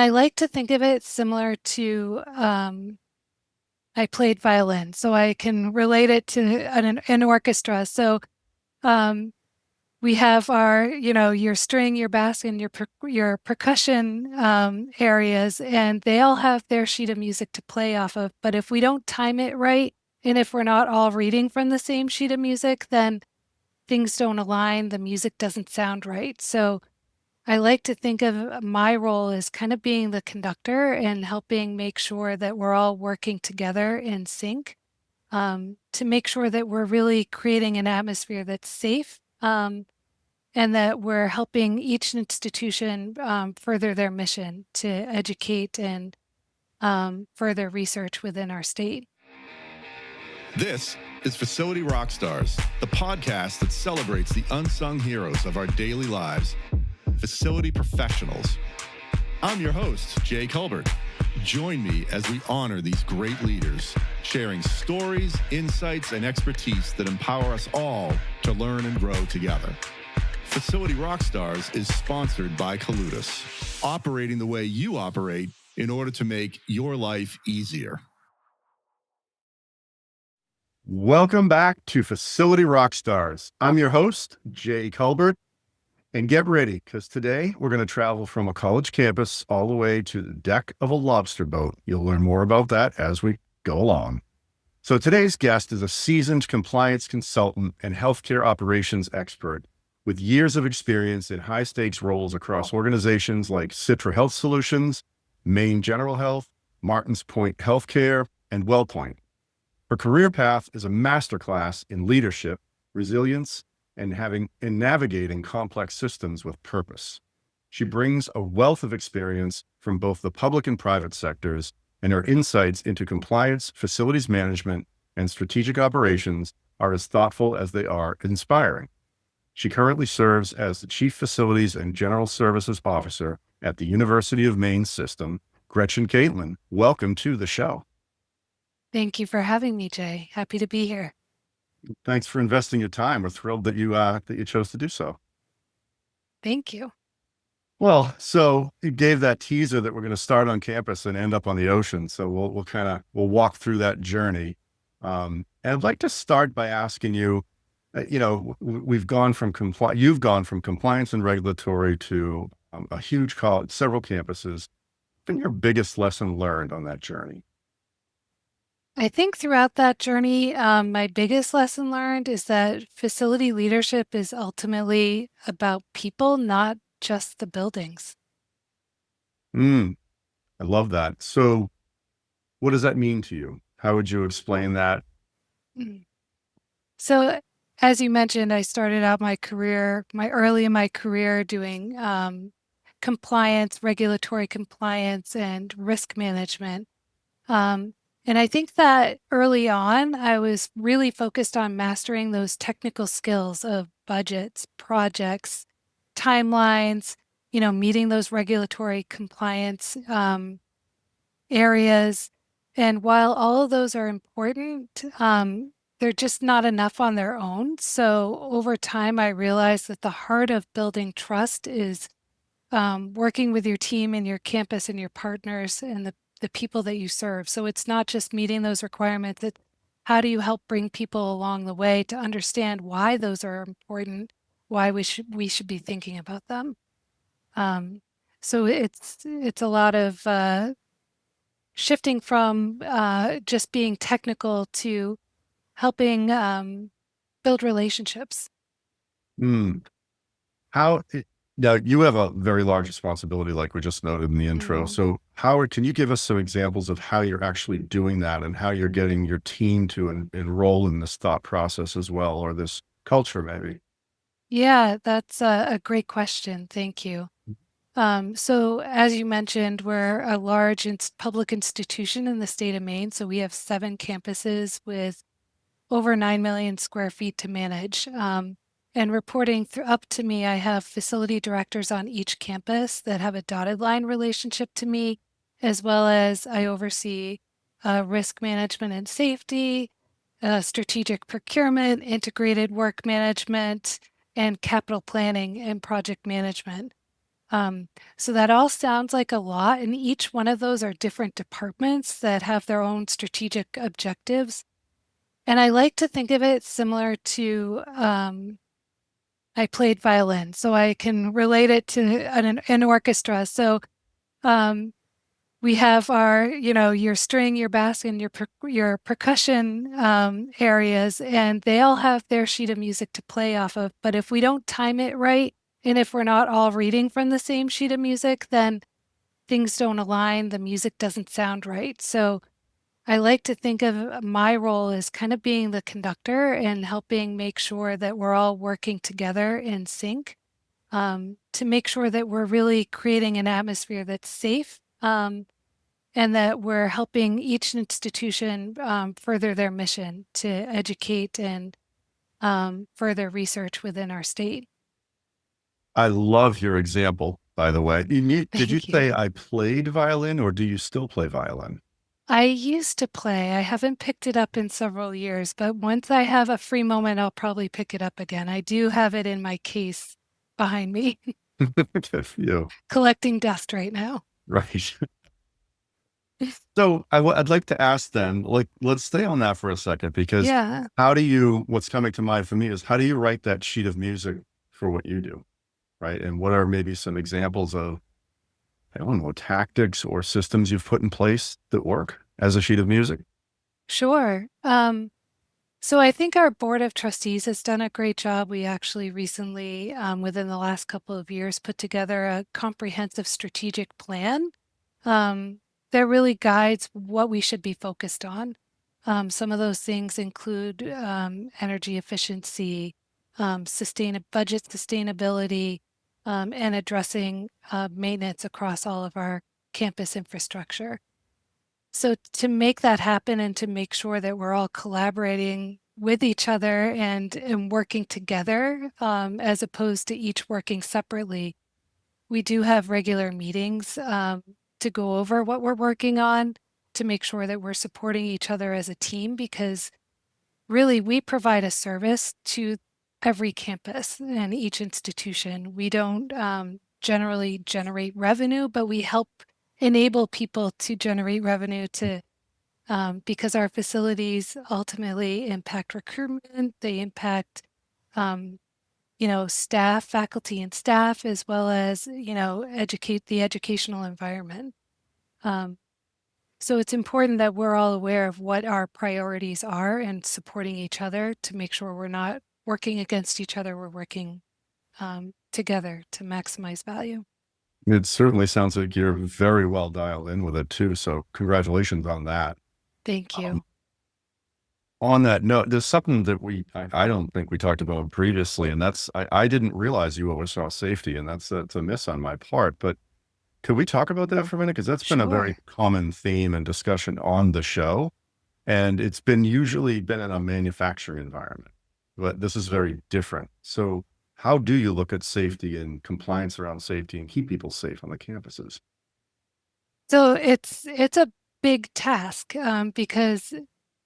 I like to think of it similar to I played violin, so I can relate it to an orchestra. So um, we have our, your string, your bass, and your percussion areas, and they all have their sheet of music to play off of. But if we don't time it right, and if we're not all reading from the same sheet of music, then things don't align. The music doesn't sound right. So I like to think of my role as kind of being the conductor and helping make sure that we're all working together in sync to make sure that we're really creating an atmosphere that's safe and that we're helping each institution further their mission to educate and further research within our state. This is Facility Rockstars, the podcast that celebrates the unsung heroes of our daily lives, facility professionals. I'm your host, Jay Culbert. Join me as we honor these great leaders, sharing stories, insights, and expertise that empower us all to learn and grow together. Facility Rockstars is sponsored by Coludus, operating the way you operate in order to make your life easier. Welcome back to Facility Rockstars. I'm your host, Jay Culbert, and get ready because today we're going to travel from a college campus all the way to the deck of a lobster boat. You'll learn more about that as we go along. So today's guest is a seasoned compliance consultant and healthcare operations expert with years of experience in high-stakes roles across organizations like Citra Health Solutions, Maine General Health, Martins Point Healthcare, and WellPoint. Her career path is a masterclass in leadership, resilience, and navigating complex systems with purpose. She brings a wealth of experience from both the public and private sectors, and her insights into compliance, facilities management, and strategic operations are as thoughtful as they are inspiring. She currently serves as the Chief Facilities and General Services Officer at the University of Maine System. Gretchen Catlin, welcome to the show. Thank you for having me, Jay. Happy to be here. Thanks for investing your time. We're thrilled that you chose to do so. Thank you. Well, so you gave that teaser that we're going to start on campus and end up on the ocean. So we'll walk through that journey. And I'd like to start by asking you, you've gone from compliance and regulatory to a huge college, several campuses. What's been your biggest lesson learned on that journey? I think throughout that journey, my biggest lesson learned is that facility leadership is ultimately about people, not just the buildings. I love that. So what does that mean to you? How would you explain that? So, as you mentioned, I started out early in my career doing compliance, regulatory compliance, and risk management. And I think that early on, I was really focused on mastering those technical skills of budgets, projects, timelines, meeting those regulatory compliance areas. And while all of those are important, they're just not enough on their own. So over time, I realized that the heart of building trust is working with your team and your campus and your partners and the people that you serve. So it's not just meeting those requirements. It's how do you help bring people along the way to understand why those are important, why we should be thinking about them. So it's a lot of shifting from just being technical to helping build relationships. Now you have a very large responsibility, like we just noted in the intro. So can you give us some examples of how you're actually doing that and how you're getting your team to enroll in this thought process as well, or this culture maybe? Yeah, that's a great question. Thank you. So as you mentioned, we're a large public institution in the state of Maine. So we have 7 campuses with over 9 million square feet to manage. And reporting up to me, I have facility directors on each campus that have a dotted line relationship to me, as well as I oversee risk management and safety, strategic procurement, integrated work management, and capital planning and project management. So that all sounds like a lot, and each one of those are different departments that have their own strategic objectives. And I like to think of it similar to I played violin, so I can relate it to an orchestra. So um, we have our, your string, your bass, and your percussion areas, and they all have their sheet of music to play off of. But if we don't time it right, and if we're not all reading from the same sheet of music, then things don't align. The music doesn't sound right. So I like to think of my role as kind of being the conductor and helping make sure that we're all working together in sync, to make sure that we're really creating an atmosphere that's safe, and that we're helping each institution further their mission to educate and further research within our state. I love your example, by the way. Did you Thank you. say I played violin or do you still play violin? I used to play. I haven't picked it up in several years, but once I have a free moment, I'll probably pick it up again. I do have it in my case behind me, Good for you. collecting dust right now. Right. So I'd like to ask then, like, let's stay on that for a second, because Yeah, what's coming to mind for me is how do you write that sheet of music for what you do? Right. And what are maybe some examples of, I don't know, tactics or systems you've put in place that work as a sheet of music? sure. So I think our board of trustees has done a great job. We actually recently, within the last couple of years, put together a comprehensive strategic plan that really guides what we should be focused on. Some of those things include energy efficiency, budget sustainability, and addressing maintenance across all of our campus infrastructure. So to make that happen and to make sure that we're all collaborating with each other and working together, as opposed to each working separately, we do have regular meetings to go over what we're working on, to make sure that we're supporting each other as a team, because really we provide a service to every campus and each institution. We don't generally generate revenue, but we help enable people to generate revenue to because our facilities ultimately impact recruitment, they impact um, staff, faculty and staff, as well as, educate the educational environment. Um, so it's important that we're all aware of what our priorities are and supporting each other to make sure we're not working against each other, we're working together to maximize value. It certainly sounds like you're very well dialed in with it too. So congratulations on that. Thank you. Um, on that note, there's something that I don't think we talked about previously, and I didn't realize you oversaw safety, and that's a miss on my part. But could we talk about that for a minute? Because that's been a very Sure. common theme and discussion on the show. And it's been usually been in a manufacturing environment, but this is very different. So how do you look at safety and compliance around safety and keep people safe on the campuses? So it's a big task because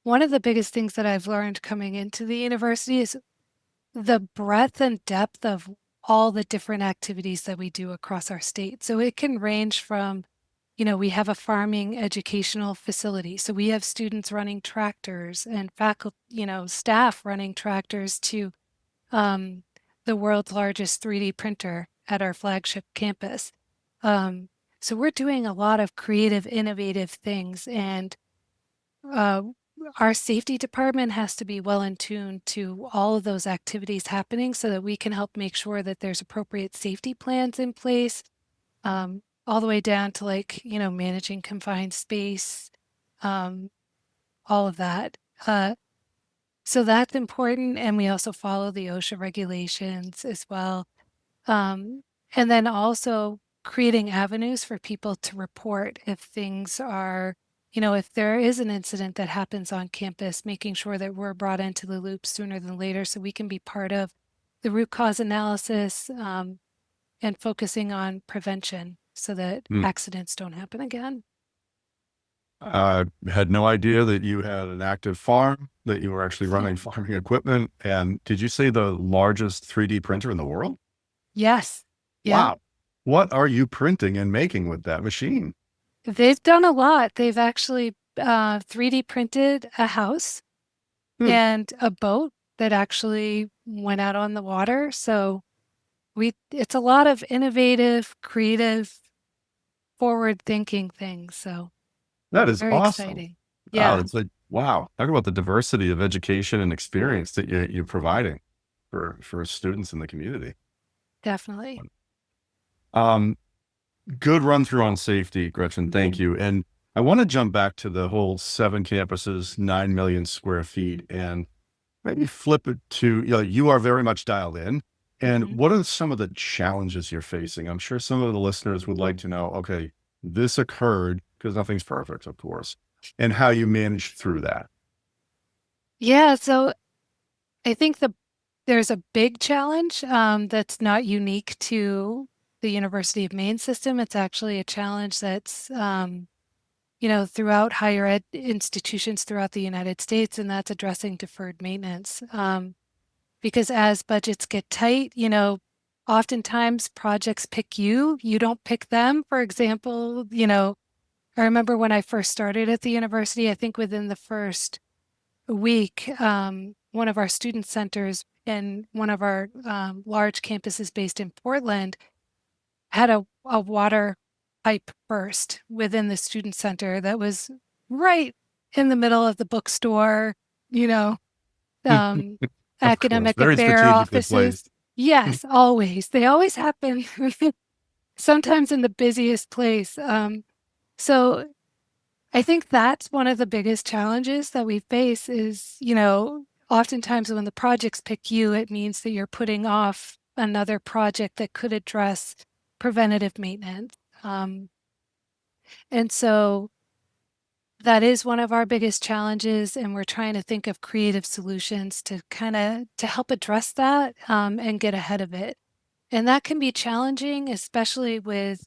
one of the biggest things that I've learned coming into the university is the breadth and depth of all the different activities that we do across our state. So it can range from, we have a farming educational facility. So we have students running tractors and faculty, staff running tractors, to um, the world's largest 3D printer at our flagship campus. Um, so we're doing a lot of creative, innovative things, and uh, our safety department has to be well in tune to all of those activities happening so that we can help make sure that there's appropriate safety plans in place, all the way down to, like, managing confined space, um, all of that. So that's important. And we also follow the OSHA regulations as well. Um, and then also creating avenues for people to report if things are, if there is an incident that happens on campus, making sure that we're brought into the loop sooner than later so we can be part of the root cause analysis, and focusing on prevention so that Hmm. accidents don't happen again. I had no idea that you had an active farm, that you were actually running farming equipment. And did you say the largest 3D printer in the world? Yes. Yeah. Wow. What are you printing and making with that machine? They've done a lot. They've actually 3D printed a house Hmm, and a boat that actually went out on the water. So it's a lot of innovative, creative, forward-thinking things. So that is very awesome. exciting. Wow, Yeah, it's like wow. Talk about the diversity of education and experience that you're providing for students in the community. definitely. Um, Good run through on safety, Gretchen. Thank you. And I want to jump back to the whole 7 campuses, 9 million square feet, and maybe flip it to, you are very much dialed in. And Mhm. what are some of the challenges you're facing? I'm sure some of the listeners would like to know, okay, this occurred because nothing's perfect, of course, and how you managed through that. Yeah, so I think there's a big challenge that's not unique to the University of Maine system. It's actually a challenge that's throughout higher ed institutions throughout the United States, and that's addressing deferred maintenance. Because as budgets get tight, oftentimes projects pick you, you don't pick them. For example, I remember when I first started at the university, I think within the first week, one of our student centers in one of our large campuses based in Portland had a water pipe burst within the student center that was right in the middle of the bookstore, you know, um, Of course, academic very affair strategically offices. placed. Yes, always. They always happen, sometimes in the busiest place. So I think that's one of the biggest challenges that we face is, oftentimes when the projects pick you, it means that you're putting off another project that could address preventative maintenance. Um, and so that is one of our biggest challenges, and we're trying to think of creative solutions to kind of to help address that and get ahead of it. And that can be challenging, especially with,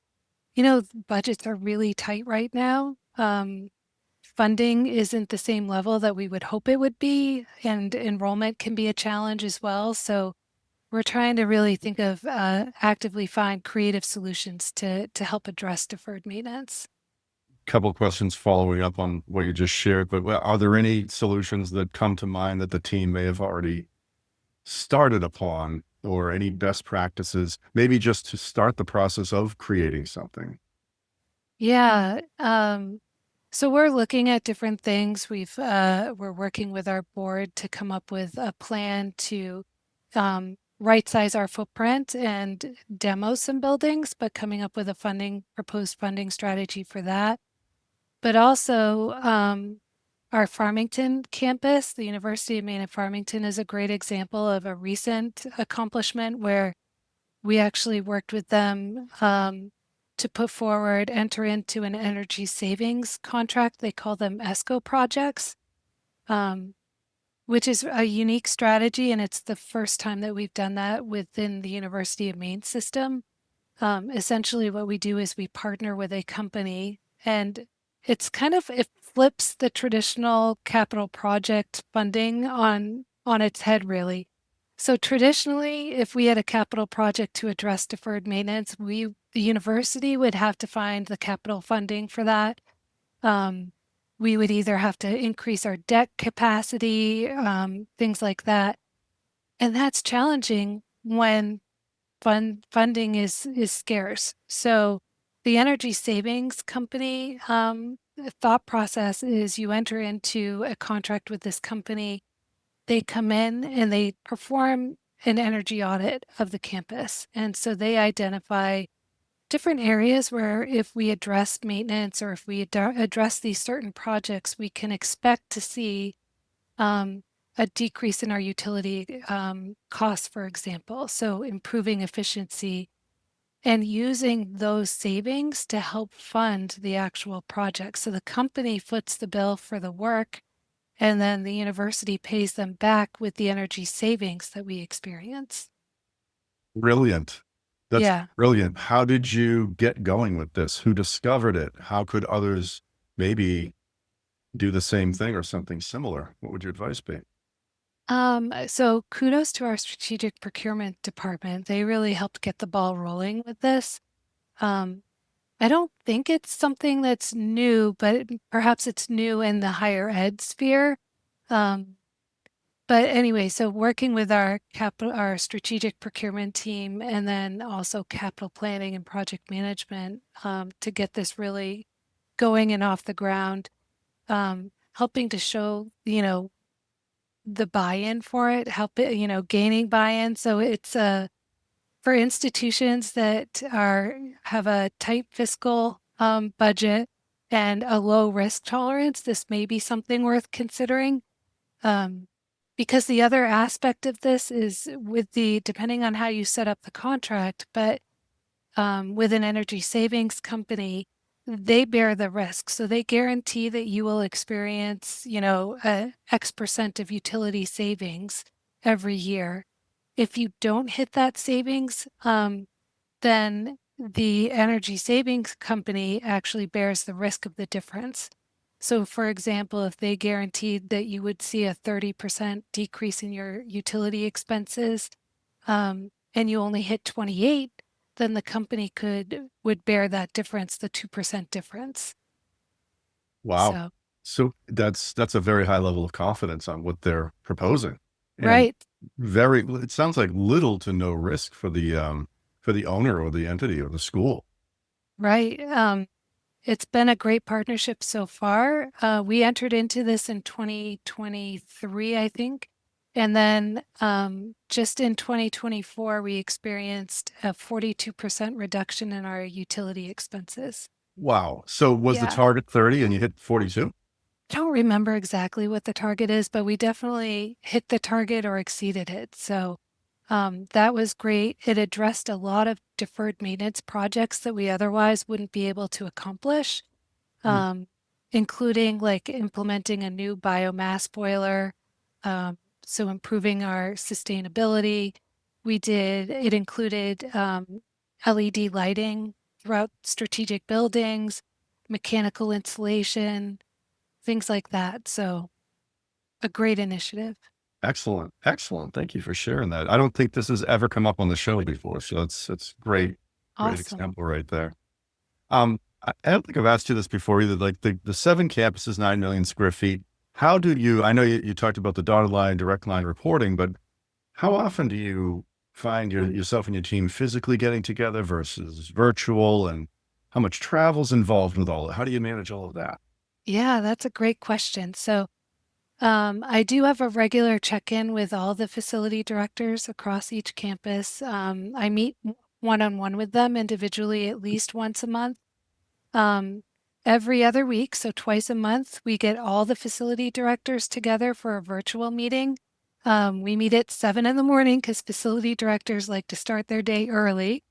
budgets are really tight right now. Funding isn't the same level that we would hope it would be, and enrollment can be a challenge as well. So we're trying to really think of actively find creative solutions to help address deferred maintenance. Couple questions following up on what you just shared, but are there any solutions that come to mind that the team may have already started upon, or any best practices, maybe just to start the process of creating something? Yeah. So we're looking at different things. We're working with our board to come up with a plan to right size our footprint and demo some buildings, but coming up with a proposed funding strategy for that. But also our Farmington campus, the University of Maine at Farmington, is a great example of a recent accomplishment where we actually worked with them to enter into an energy savings contract. They call them ESCO projects, um, which is a unique strategy. And it's the first time that we've done that within the University of Maine system. Essentially, what we do is we partner with a company, and it flips the traditional capital project funding on its head, really. So traditionally, if we had a capital project to address deferred maintenance, the university would have to find the capital funding for that. Um, we would either have to increase our debt capacity, things like that, and that's challenging when funding is scarce. So the energy savings company thought process is you enter into a contract with this company. They come in and they perform an energy audit of the campus. And so they identify different areas where if we address maintenance or if we address these certain projects, we can expect to see um, a decrease in our utility costs, for example. So improving efficiency and using those savings to help fund the actual project. So the company foots the bill for the work, and then the university pays them back with the energy savings that we experience. Brilliant. That's Yeah. brilliant. How did you get going with this? Who discovered it? How could others maybe do the same thing or something similar? What would your advice be? So kudos to our strategic procurement department. They really helped get the ball rolling with this. I don't think it's something that's new, but perhaps it's new in the higher ed sphere. Um, but anyway, so working with our strategic procurement team, and then also capital planning and project management, to get this really going and off the ground, helping to show, the buy-in for it, gaining buy-in. So it's for institutions that have a tight fiscal budget and a low risk tolerance, this may be something worth considering. Um, because the other aspect of this is depending on how you set up the contract, but with an energy savings company, they bear the risk. So they guarantee that you will experience, X% of utility savings every year. If you don't hit that savings, then the energy savings company actually bears the risk of the difference. So, for example, if they guaranteed that you would see a 30% decrease in your utility expenses, and you only hit 28, then the company would bear that difference, the 2% difference. Wow. So, So that's a very high level of confidence on what they're proposing. And right, it sounds like little to no risk for the owner or the entity or the school. right. It's been a great partnership so far. We entered into this in 2023, I think. And then just in 2024, we experienced a 42% reduction in our utility expenses. Wow. So was the Yeah. target 30 and you hit 42? I don't remember exactly what the target is, but we definitely hit the target or exceeded it. So that was great. It addressed a lot of deferred maintenance projects that we otherwise wouldn't be able to accomplish, Hmm. um, including like implementing a new biomass boiler. Um, so improving our sustainability. It included LED lighting throughout strategic buildings, mechanical insulation, things like that. So a great initiative. Excellent. Excellent. Thank you for sharing that. I don't think this has ever come up on the show before. So that's great. Great Awesome. example right there. I don't think I've asked you this before either. Like the 7 campuses, 9 million square feet. How do you, I know you talked about the dotted line, direct line reporting, but how often do you find yourself and your team physically getting together versus virtual, and how much travel's involved with all that? How do you manage all of that? Yeah, that's a great question. So I do have a regular check-in with all the facility directors across each campus. I meet one-on-one with them individually at least once a month. Um, every other week, so twice a month, we get all the facility directors together for a virtual meeting. We meet at 7 in the morning because facility directors like to start their day early.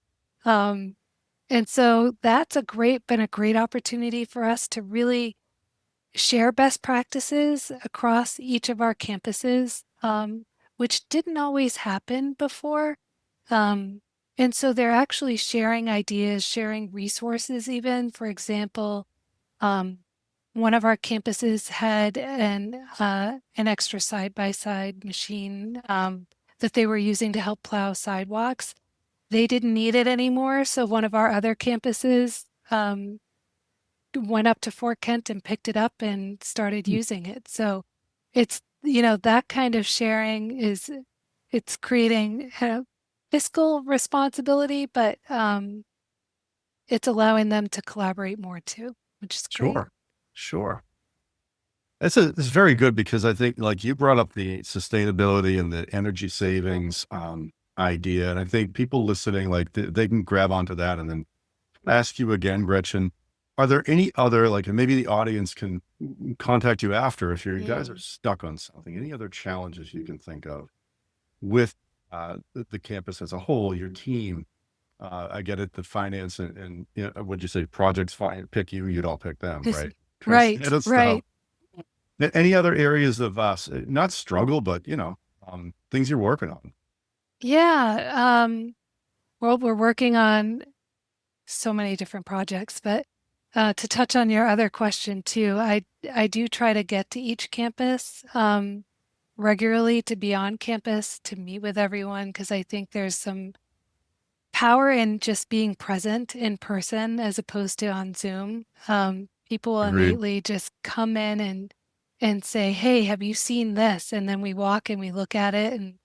Um, and so that's been a great opportunity for us to really share best practices across each of our campuses, which didn't always happen before. Um, and so they're actually sharing ideas, sharing resources, even. For example, um, one of our campuses had an extra side by side machine that they were using to help plow sidewalks. They didn't need it anymore. So one of our other campuses went up to Fort Kent and picked it up and started Hmm. using it. So it's, that kind of sharing it's creating fiscal responsibility, but it's allowing them to collaborate more too, which is great. Sure. Sure. It's very good because I think like you brought up the sustainability and the energy savings idea. And I think people listening, like they can grab onto that and then ask you again, Gretchen, are there any other, like, and maybe the audience can contact you after if you guys are Mm. stuck on something, any other challenges you can think of with the campus as a whole, your team? I get it, the finance and what'd you say, projects pick you, you don't pick them, right? Because Right, it'll stuff. right. Any other areas of not struggle, but things you're working on? Yeah. Well, we're working on so many different projects, but to touch on your other question too, I do try to get to each campus regularly, to be on campus to meet with everyone, because I think there's some power in just being present in person as opposed to on Zoom. People Agreed. innately just come in and say, "Hey, have you seen this?" And then we walk and we look at it and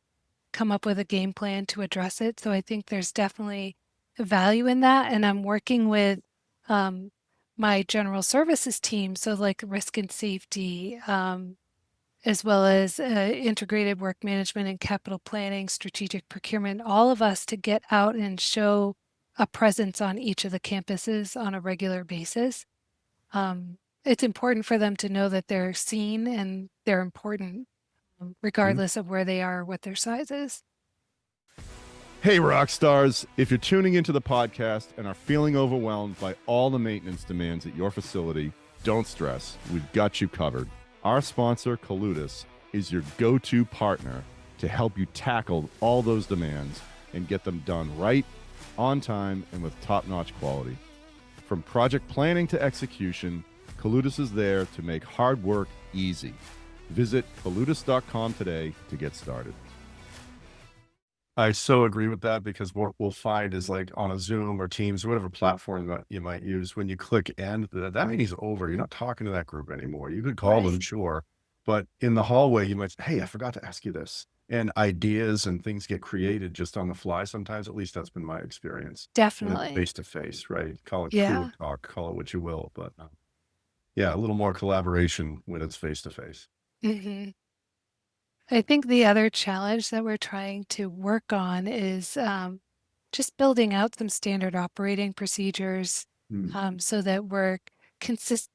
come up with a game plan to address it. So I think there's definitely value in that. And I'm working with um, my general services team, so like risk and safety, as well as integrated work management and capital planning, strategic procurement, all of us to get out and show a presence on each of the campuses on a regular basis. It's important for them to know that they're seen and they're important, Mhm. regardless of where they are or what their size is. Hey, rock stars. If you're tuning into the podcast and are feeling overwhelmed by all the maintenance demands at your facility, don't stress. We've got you covered. Our sponsor, Coludis, is your go-to partner to help you tackle all those demands and get them done right, on time, and with top-notch quality. From project planning to execution, Coludis is there to make hard work easy. Visit coludis.com today to get started. I so agree with that, because what we'll find is, like, on a Zoom or Teams or whatever platform that you might use, when you click end, that meeting's over. You're not talking to that group anymore. You could call them, Right. sure, but in the hallway, you might say, "Hey, I forgot to ask you this." And ideas and things get created just on the fly sometimes. At least that's been my experience when it's Definitely. face to face, right? Call it crew Yeah. talk, call it what you will, but yeah, a little more collaboration when it's face to face. hmm I think the other challenge that we're trying to work on is just building out some standard operating procedures Mm. so that we're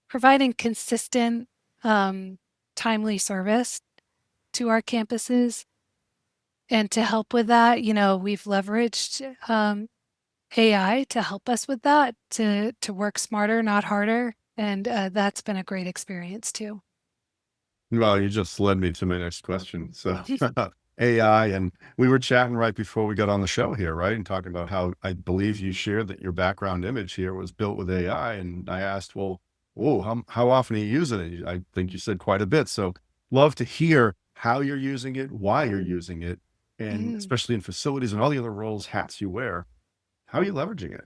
providing consistent, um, timely service to our campuses. And to help with that, we've leveraged AI to help us with that, to work smarter, not harder. And that's been a great experience too. Well, you just led me to my next question. So AI, and we were chatting right before we got on the show here, right? And talking about how I believe you shared that your background image here was built with AI. And I asked, well, whoa, how often are you using it? I think you said quite a bit. So love to hear how you're using it, why you're using it, and Mm. especially in facilities and all the other roles, hats you wear. How are you leveraging it?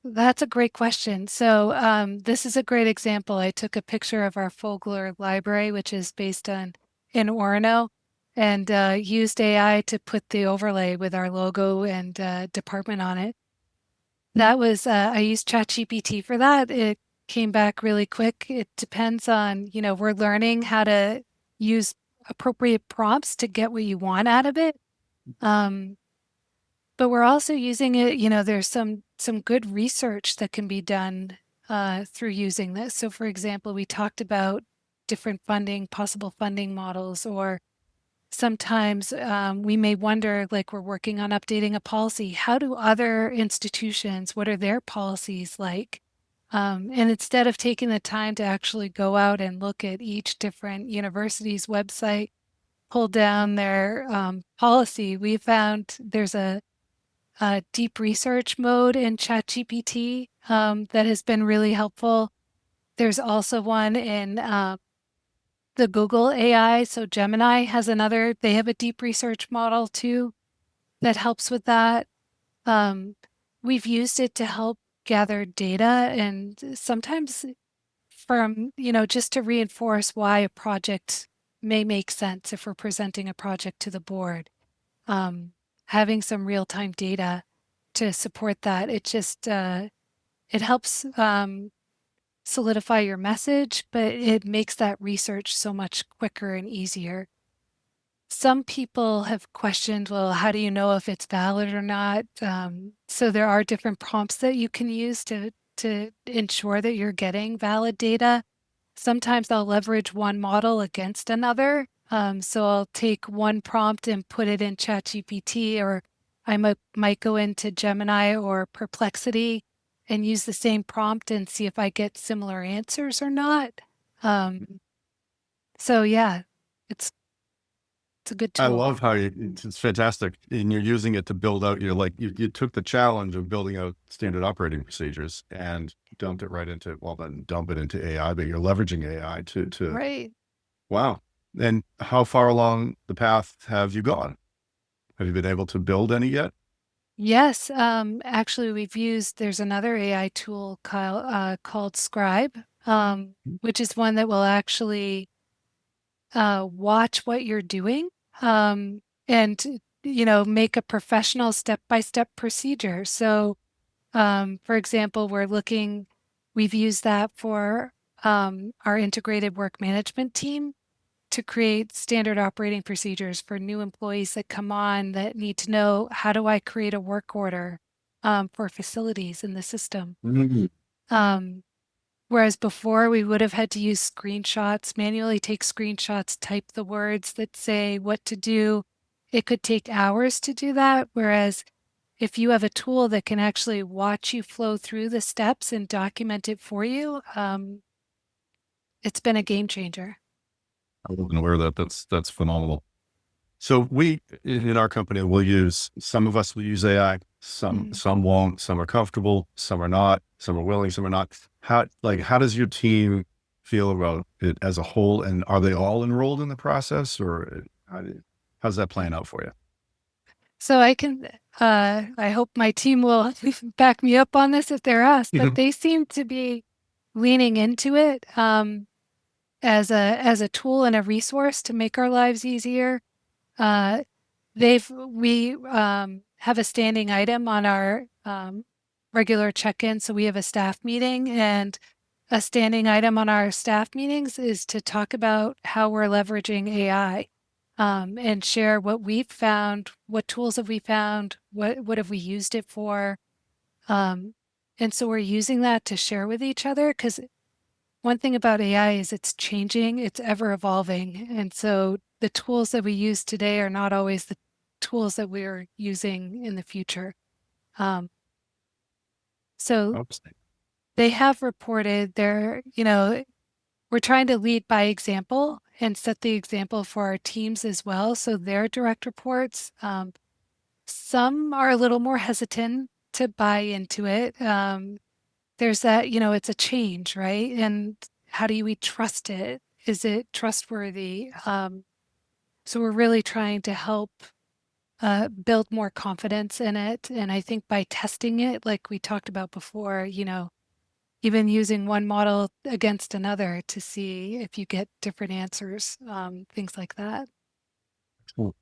That's a great question. So, this is a great example. I took a picture of our Fogler library, which is based on in Orono, and used AI to put the overlay with our logo and department on it. That was, I used ChatGPT for that. It came back really quick. It depends on, we're learning how to use appropriate prompts to get what you want out of it. Um, but we're also using it, there's some good research that can be done through using this. So for example, we talked about different possible funding models, or sometimes we may wonder, like we're working on updating a policy. How do other institutions, what are their policies like? And instead of taking the time to actually go out and look at each different university's website, pull down their policy, we found there's a deep research mode in ChatGPT that has been really helpful. There's also one in the Google AI. So Gemini has another, they have a deep research model too that helps with that. Um, we've used it to help gather data, and sometimes from, just to reinforce why a project may make sense if we're presenting a project to the board. Um, Having some real-time data to support that, it helps solidify your message, but it makes that research so much quicker and easier. Some people have questioned, well, how do you know if it's valid or not? So there are different prompts that you can use to ensure that you're getting valid data. Sometimes I'll leverage one model against another. So I'll take one prompt and put it in ChatGPT, or I might go into Gemini or Perplexity and use the same prompt and see if I get similar answers or not. Um, so yeah, it's it's a good I tool. love how it's fantastic. And you're using it to build out your, like, you took the challenge of building out standard operating procedures and dumped it right into, well, then dump it into AI, but you're leveraging AI to, Right. wow. And how far along the path have you gone? Have you been able to build any yet? Yes, actually, there's another AI tool called Scribe, which is one that will actually watch what you're doing, and, make a professional step-by-step procedure. So, for example, we've used that for our integrated work management team to create standard operating procedures for new employees that come on that need to know, how do I create a work order for facilities in the system? Mhm. Um, Whereas before we would have had to use screenshots, manually take screenshots, type the words that say what to do. It could take hours to do that. Whereas if you have a tool that can actually watch you flow through the steps and document it for you, it's been a game changer. I wasn't aware of that. That's phenomenal. So we in our company will use some of us will use AI, Mhm. some won't, some are comfortable, some are not, some are willing, some are not. How does your team feel about it as a whole? And are they all enrolled in the process or how's that playing out for you? So I hope my team will back me up on this if they're asked, but Mhm. they seem to be leaning into it as a tool and a resource to make our lives easier. Uh, we have a standing item on our regular check-in. So we have a staff meeting, and a standing item on our staff meetings is to talk about how we're leveraging AI, and share what we've found, what tools have we found, what have we used it for. Um, and so we're using that to share with each other, because one thing about AI is it's changing, it's ever evolving. And so the tools that we use today are not always the tools that we're using in the future. Um, so Oops. they have reported we're trying to lead by example and set the example for our teams as well. So their direct reports, some are a little more hesitant to buy into it. There's that, it's a change, right? And how do we trust it? Is it trustworthy? So we're really trying to help build more confidence in it. And I think by testing it, like we talked about before, even using one model against another to see if you get different answers, things like that. Cool.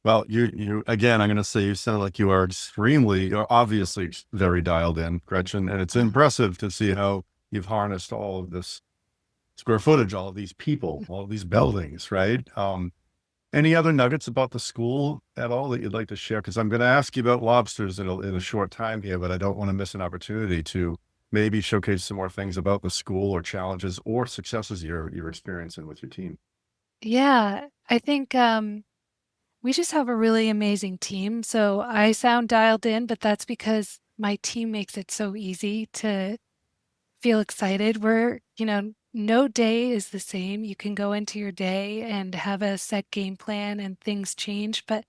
Well, you again, I'm going to say you sound like you are you're obviously very dialed in, Gretchen, and it's Uh, impressive to see how you've harnessed all of this square footage, all of these people, all of these buildings, right? Any other nuggets about the school at all that you'd like to share? Because I'm going to ask you about lobsters in a short time here, but I don't want to miss an opportunity to maybe showcase some more things about the school or challenges or successes you're experiencing with your team. yeah, I think we just have a really amazing team. So I sound dialed in, but that's because my team makes it so easy to feel excited. No day is the same. You can go into your day and have a set game plan and things change, but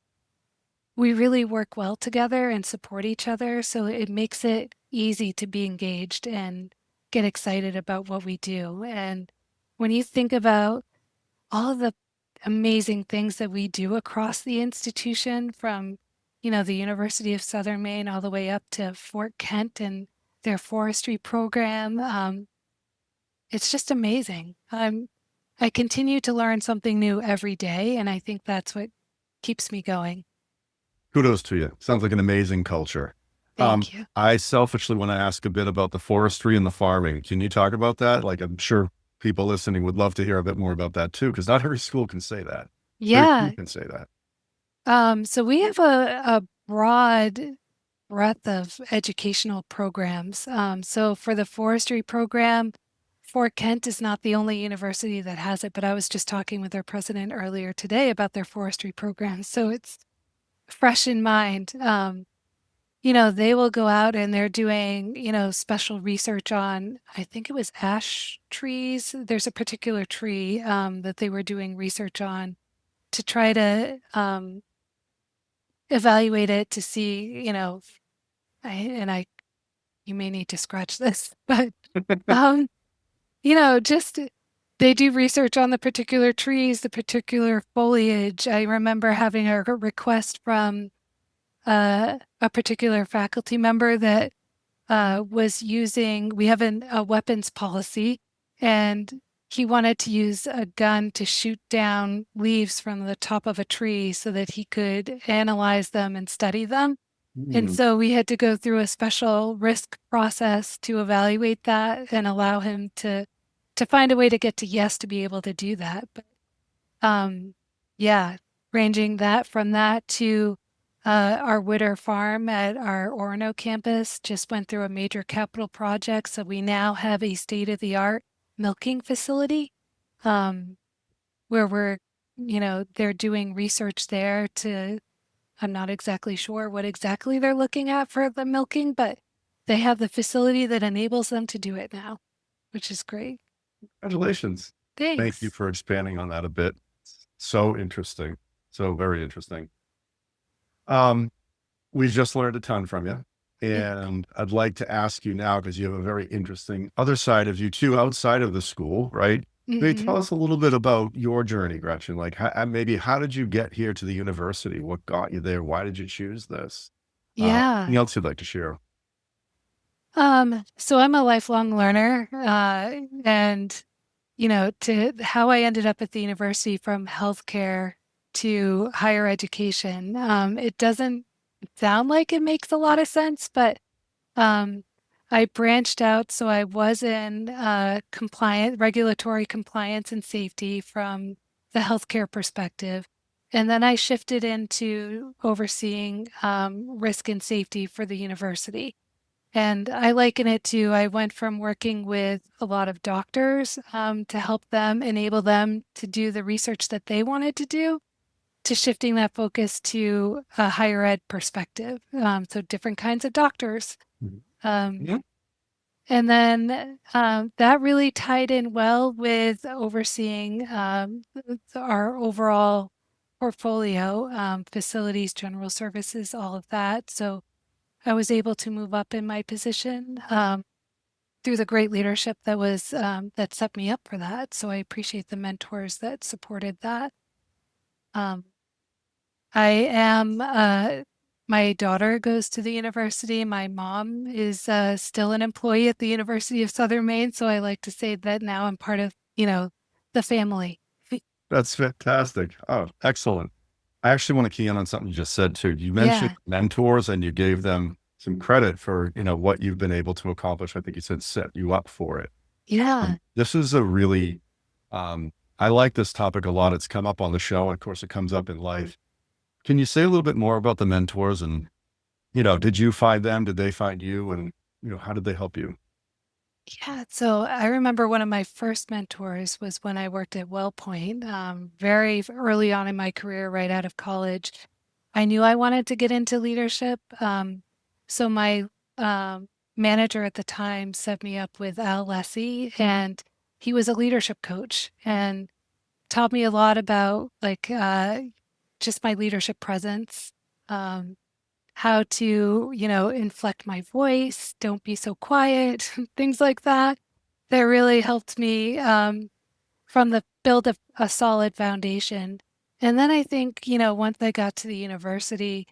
we really work well together and support each other. So it makes it easy to be engaged and get excited about what we do. And when you think about all of the amazing things that we do across the institution, from, the University of Southern Maine all the way up to Fort Kent and their forestry program, it's just amazing. I continue to learn something new every day, and I think that's what keeps me going. Kudos to you. Sounds like an amazing culture. Thank you. I selfishly want to ask a bit about the forestry and the farming. Can you talk about that? Like, I'm sure people listening would love to hear a bit more about that too, because not every school can say that. Very few Yeah. can say that. So we have a broad breadth of educational programs. So for the forestry program, Fort Kent is not the only university that has it, but I was just talking with their president earlier today about their forestry program. So it's fresh in mind. They will go out and they're doing, special research on, I think it was ash trees. There's a particular tree that they were doing research on to try to evaluate it to see, I you may need to scratch this, but um, just they do research on the particular trees, the particular foliage. I remember having a request from a particular faculty member that was using, we have a weapons policy, and he wanted to use a gun to shoot down leaves from the top of a tree so that he could analyze them and study them. And Hmm. so we had to go through a special risk process to evaluate that and allow him to find a way to get to yes to be able to do that. But yeah, ranging that from that to our Witter farm at our Orono campus just went through a major capital project. So we now have a state-of-the-art milking facility um, where they're doing research there to, I'm not exactly sure what exactly they're looking at for the milking, but they have the facility that enables them to do it now, which is great. Congratulations. Thank you Thanks. for expanding on that a bit. So interesting. So very interesting. Um, we just learned a ton from you. And I'd like to ask you now, because you have a very interesting other side of you too, outside of the school, right? Maybe Hmm. tell us a little bit about your journey, Gretchen. Like, maybe how did you get here to the university? What got you there? Why did you choose this? Yeah. Anything else you'd like to share? So I'm a lifelong learner, and to how I ended up at the university from healthcare to higher education. It doesn't sound like it makes a lot of sense, but um, I branched out. So I was in regulatory compliance and safety from the healthcare perspective. And then I shifted into overseeing risk and safety for the university. And I liken it to I went from working with a lot of doctors to help them enable them to do the research that they wanted to do, to shifting that focus to a higher ed perspective. So different kinds of doctors. Mhm. Um, Yeah. and then that really tied in well with overseeing our overall portfolio, facilities, general services, all of that. So I was able to move up in my position through the great leadership that set me up for that. So I appreciate the mentors that supported that. Um, I am my daughter goes to the university. My mom is still an employee at the University of Southern Maine, so I like to say that now I'm part of the family. That's fantastic. Oh, excellent. I actually want to key in on something you just said too. You mentioned Yeah, mentors and you gave them some credit for, what you've been able to accomplish. I think you said set you up for it. yeah. This is a really, I like this topic a lot. It's come up on the show. And of course, it comes up in life. Can you say a little bit more about the mentors and, did you find them? Did they find you? And, how did they help you? Yeah, so I remember one of my first mentors was when I worked at WellPoint, very early on in my career, right out of college. I knew I wanted to get into leadership. So my manager at the time set me up with Al Lessie, and he was a leadership coach and taught me a lot about just my leadership presence. Um, how to, inflect my voice, don't be so quiet, things like that. That really helped me from the build of a solid foundation. And then I think, once I got to the university,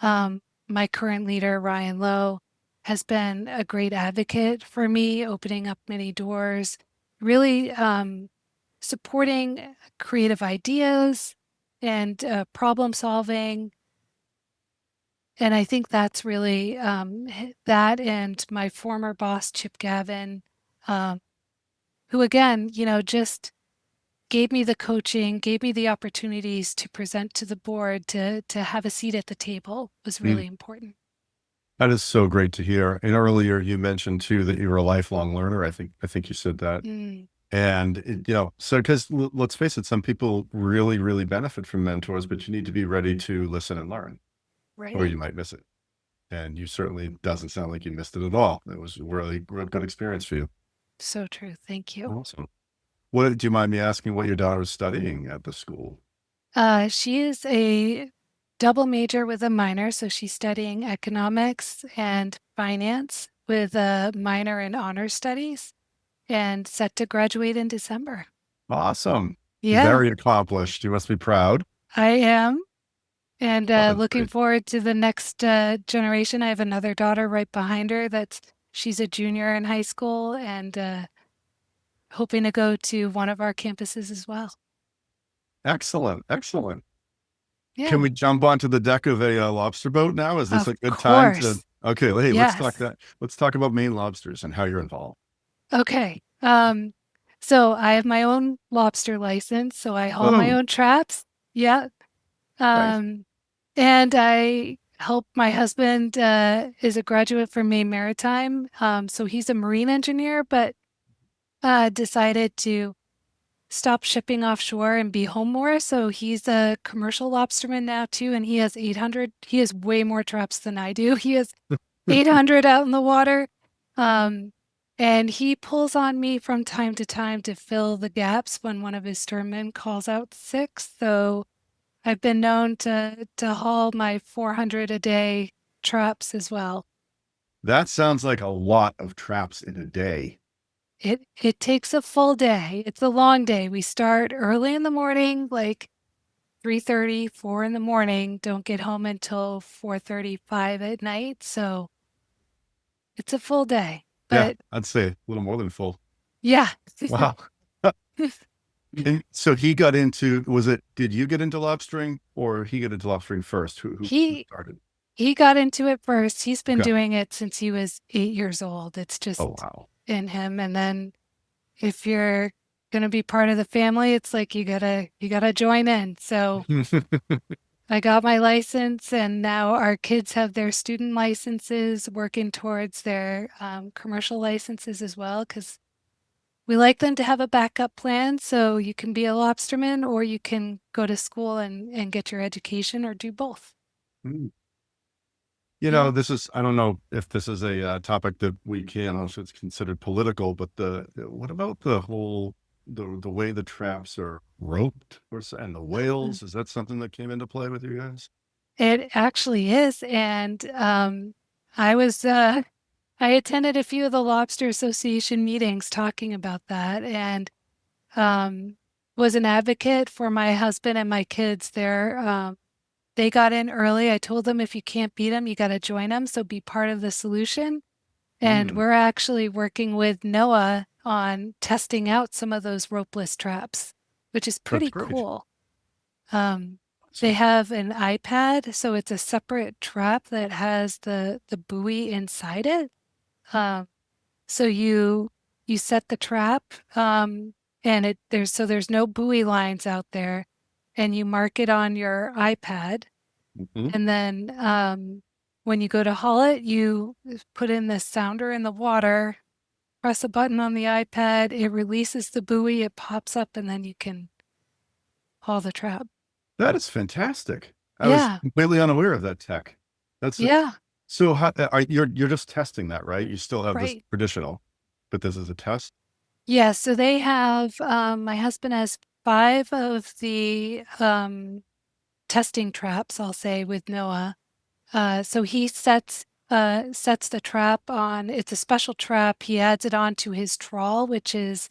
my current leader, Ryan Lowe, has been a great advocate for me, opening up many doors, really supporting creative ideas and problem solving. And I think that's really that and my former boss, Chip Gavin, um, who again, just gave me the coaching, gave me the opportunities to present to the board, to have a seat at the table was Mm, really important. that is so great to hear. And earlier you mentioned too that you're a lifelong learner. I think you said that. Mm, And, so because let's face it, some people really, really benefit from mentors, but you need to be ready to listen and learn, or right. you might miss it. And you certainly doesn't sound like you missed it at all. It was a really, real good experience for you. So true. Thank you. Awesome. What do you mind me asking what your daughter is studying at the school? She is a double major with a minor, so she's studying economics and finance with a minor in honor studies and set to graduate in December. Awesome. Yeah, Very accomplished. You must be proud. I am. And Oh, that's looking great. forward to the next generation. I have another daughter right behind her she's a junior in high school and hoping to go to one of our campuses as well. Excellent. Excellent. Can Yeah, we jump onto the deck of a lobster boat now? Is this of a good time to? course. Okay, hey, let's talk Yes. that. Let's talk about Maine lobsters and how you're involved. Okay. So I have my own lobster license, so I haul my Oh, own traps. Yeah. nice. Um, and I help my husband is a graduate from Maine Maritime. So he's a marine engineer, but decided to stop shipping offshore and be home more. So he's a commercial lobsterman now too, and he has 800. He has way more traps than I do. He has 800 out in the water. Um, and he pulls on me from time to time to fill the gaps when one of his sternmen calls out sick. So I've been known to haul my 400 a day traps as well. That sounds like a lot of traps in a day. It takes a full day. It's a long day. We start early in the morning, like 3:30, 4 in the morning. Don't get home until 4:35 at night. So it's a full day. Yeah, But I'd say a little more than full. yeah, Wow. And so he got into, did you get into lobstering or he get into lobstering first? Who he started? he got into it first. He's been Okay. doing it since he was 8 years old. It's Oh, just wow. in him. And then if you're gonna be part of the family, it's like you gotta join in. So I got my license, and now our kids have their student licenses, working towards their commercial licenses as well, because we like them to have a backup plan. So you can be a lobsterman, or you can go to school and get your education, or do both. Mm. Yeah. I don't know if this is a topic that we can, I don't know if it's considered political, but what about the way the traps are roped and the whales? Is that something that came into play with you guys? It actually is. And I was, I attended a few of the Lobster Association meetings talking about that, and um, was an advocate for my husband and my kids there. They got in early. I told them if you can't beat them, you got to join them. So be part of the solution. And Mm, we're actually working with NOAA on testing out some of those ropeless traps, which is that's pretty great. cool. Um, they Awesome. have an iPad, so it's a separate trap that has the buoy inside it. Um, so you set the trap, and there's no buoy lines out there, and you mark it on your iPad, Mhm. and then when you go to haul it, you put in the sounder in the water, press a button on the iPad, it releases the buoy, it pops up, and then you can haul the trap. That is fantastic. I was Yeah, completely unaware of that tech. That's yeah, so you're just testing that, right? You still have this right. traditional, but this is a test. Yeah, so they have, my husband has 5 of the testing traps, I'll say, with NOAA. So he sets the trap on. It's a special trap. He adds it onto his trawl, which is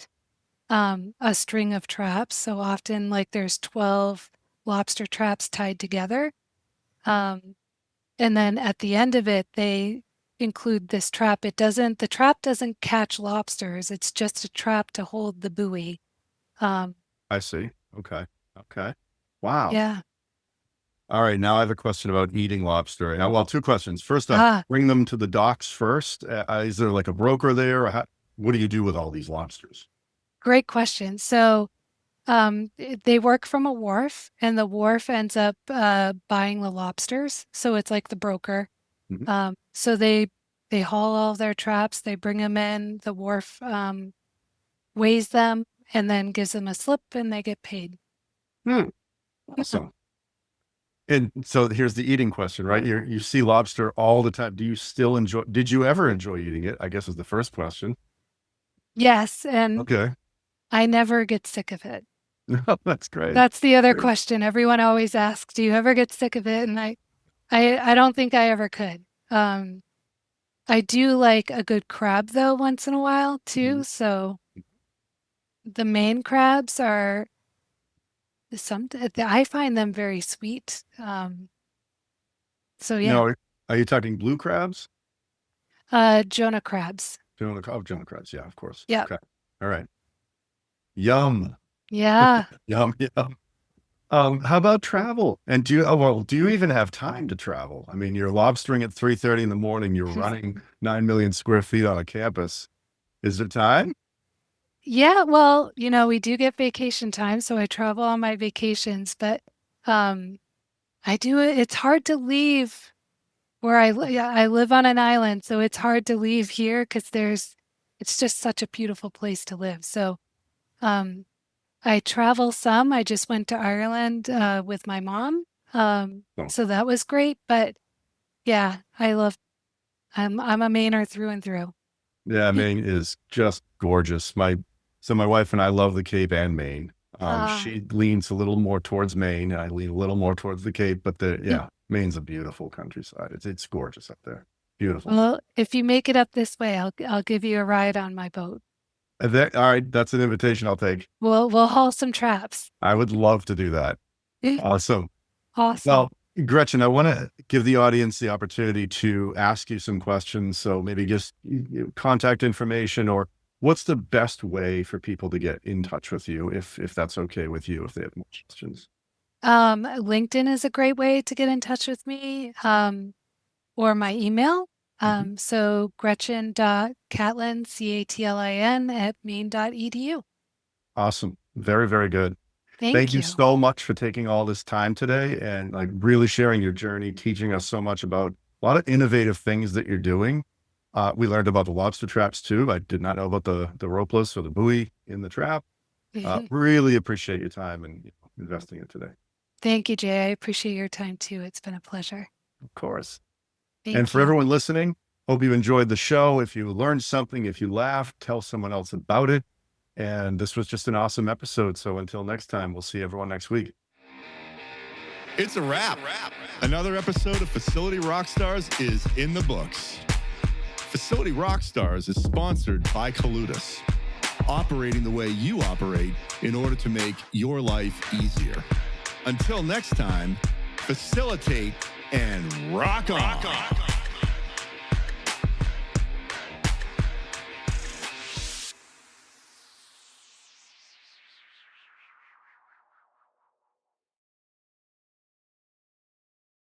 a string of traps. So often, like there's 12 lobster traps tied together. Um, and then at the end of it, they include this trap. The trap doesn't catch lobsters. It's just a trap to hold the buoy. Um, I see. Okay. Okay. Wow. yeah. All right. Now I have a question about eating lobster. Well, two questions. First off, Ah, bring them to the docks first. Is there like a broker there? Or what do you do with all these lobsters? great question. So they work from a wharf, and the wharf ends up buying the lobsters. So it's like the broker. Mhm. So they haul all of their traps, they bring them in, the wharf weighs them, and then gives them a slip, and they get paid. Hmm. Awesome. And so here's the eating question, right? You see lobster all the time. Did you ever enjoy eating it? I guess is the first question. Yes, and Okay. I never get sick of it. That's great. That's the other Great. question. Everyone always asks, "Do you ever get sick of it?" And I don't think I ever could. I do like a good crab though once in a while too. Mhm. So the Maine crabs are I find them very sweet. So yeah, No, are you talking blue crabs? Jonah crabs. Jonah crabs. Yeah, of course. Yeah. Okay. All right. Yum. Yeah. Yum. Yum. How about travel? And do you even have time to travel? I mean, you're lobstering at 3:30 in the morning. You're running 9 million square feet on a campus. Is there time? Yeah, well, we do get vacation time, so I travel on my vacations, but um I do it. It's hard to leave where yeah, I live on an island, so it's hard to leave here because it's just such a beautiful place to live. So, um I travel some. I just went to Ireland with my mom. Oh, So that was great, but yeah, I'm a Mainer through and through. yeah, Maine is just gorgeous. My wife and I love the Cape and Maine. Uh, She leans a little more towards Maine. I lean a little more towards the Cape, but yeah, Maine's a beautiful countryside. It's gorgeous up there. Beautiful. well, if you make it up this way, I'll give you a ride on my boat. All right, that's an invitation I'll take. We'll haul some traps. I would love to do that. Awesome. Awesome. Well, Gretchen, I want to give the audience the opportunity to ask you some questions. So maybe just contact information, or what's the best way for people to get in touch with you, if that's okay with you, if they have more questions. LinkedIn is a great way to get in touch with me, or my email. Mhm. So Gretchen.Catlin, Catlin at maine.edu. Awesome. Very, very good. Thank Thank you you. so much for taking all this time today and like really sharing your journey, teaching us so much about a lot of innovative things that you're doing. We learned about the lobster traps too. I did not know about the ropeless or the buoy in the trap. Really appreciate your time and investing it today. Thank you, Jay. I appreciate your time too. It's been a pleasure. Of course. And Thank for you. everyone listening, hope you enjoyed the show. If you learned something, if you laughed, tell someone else about it. And this was just an awesome episode. So until next time, we'll see everyone next week. It's a wrap. Another episode of Facility Rockstars is in the books. Facility Rockstars is sponsored by Coludus, operating the way you operate in order to make your life easier. Until next time, facilitate and rock on.